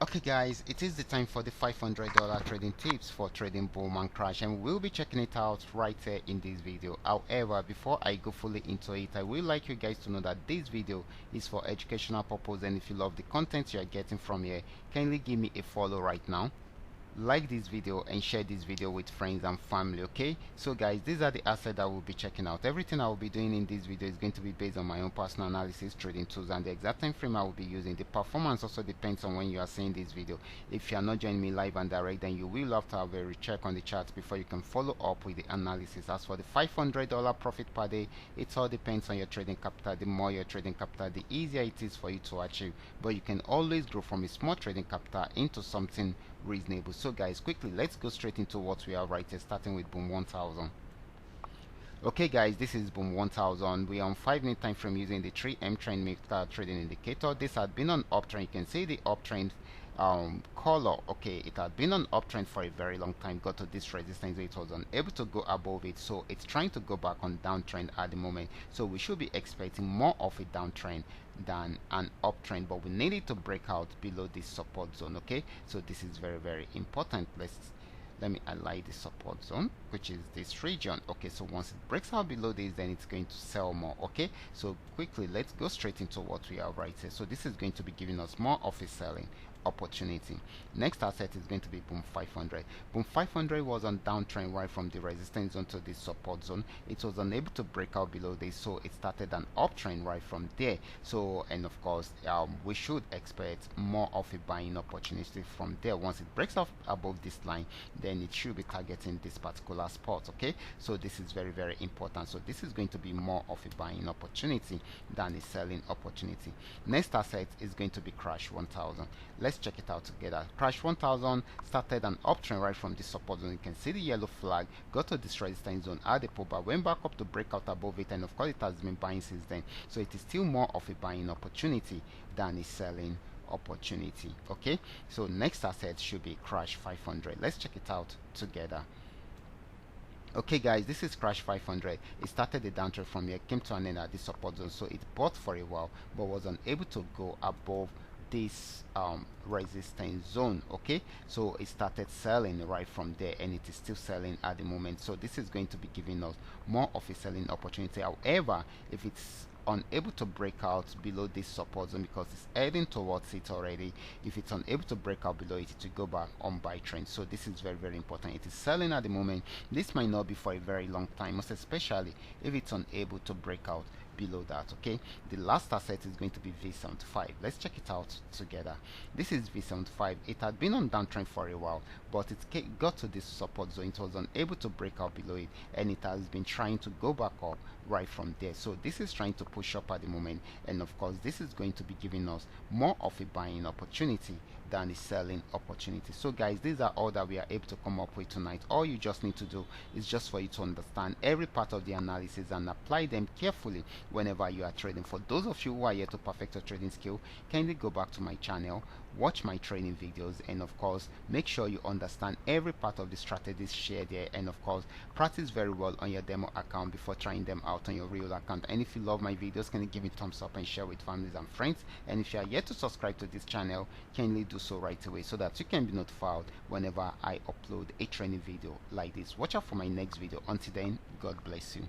Okay guys, it is the time for the $500 trading tips for trading boom and crash, and we'll be checking it out right here in this video. However, before I go fully into it, I would like you guys to know that this video is for educational purpose, and if you love the content you are getting from here, kindly give me a follow right now, like this video and share this video with friends and family. Okay, so guys, these are the assets that we'll be checking out. Everything I will be doing in this video is going to be based on my own personal analysis, trading tools, and the exact time frame I will be using. The performance also depends on when you are seeing this video. If you are not joining me live and direct, then you will have to have a recheck on the charts before you can follow up with the analysis. As for the $500 profit per day, it all depends on your trading capital. The more your trading capital, the easier it is for you to achieve, but you can always grow from a small trading capital into something reasonable. So guys, quickly let's go straight into what we are right here, starting with boom 1000. Okay guys, this is boom 1000. We are on 5-minute time frame using the 3M trend mixer trading indicator. This had been on uptrend. You can see the uptrend color. Okay, it had been on uptrend for a very long time, got to this resistance, it was unable to go above it, so it's trying to go back on downtrend at the moment. So we should be expecting more of a downtrend than an uptrend, but we needed to break out below this support zone. Okay, so this is very important. Let me highlight the support zone, which is this region. Okay, so once it breaks out below this, then it's going to sell more. Okay, so quickly let's go straight into what we are right here. So this is going to be giving us more of a selling opportunity. Next asset is going to be boom 500. Boom 500 was on downtrend right from the resistance zone to the support zone. It was unable to break out below this, so it started an uptrend right from there. So, and of course, we should expect more of a buying opportunity from there. Once it breaks off above this line, then it should be targeting this particular spot. Okay, so this is very important. So this is going to be more of a buying opportunity than a selling opportunity. Next asset is going to be crash 1000. Let's check it out together. Crash 1000 started an uptrend right from this support zone. You can see the yellow flag, got to this resistance zone at the pullback, went back up to break out above it, and of course it has been buying since then. So it is still more of a buying opportunity than a selling opportunity. Okay, so next asset should be crash 500. Let's check it out together. Okay guys, this is crash 500. It started the downtrend from here, came to an end at the support zone, so it bought for a while but was unable to go above this resistance zone. Okay, so it started selling right from there, and it is still selling at the moment. So this is going to be giving us more of a selling opportunity. However, if it's unable to break out below this support zone, because it's heading towards it already, if it's unable to break out below it, it will go back on buy trend. So this is very important. It is selling at the moment. This might not be for a very long time, most especially if it's unable to break out below that. Okay, the last asset is going to be V75. Let's check it out together. This is V75. It had been on downtrend for a while, but it got to this support zone. It was unable to break out below it, and it has been trying to go back up right from there. So this is trying to push up at the moment, and of course this is going to be giving us more of a buying opportunity than a selling opportunity. So guys, these are all that we are able to come up with tonight. All you just need to do is just for you to understand every part of the analysis and apply them carefully whenever you are trading. For those of you who are yet to perfect your trading skill, kindly go back to my channel, watch my training videos, and of course make sure you understand every part of the strategies shared there, and of course practice very well on your demo account before trying them out on your real account. And if you love my videos, can you give me a thumbs up and share with families and friends? And if you are yet to subscribe to this channel, kindly do so right away so that you can be notified whenever I upload a training video like this. Watch out for my next video. Until then, God bless you.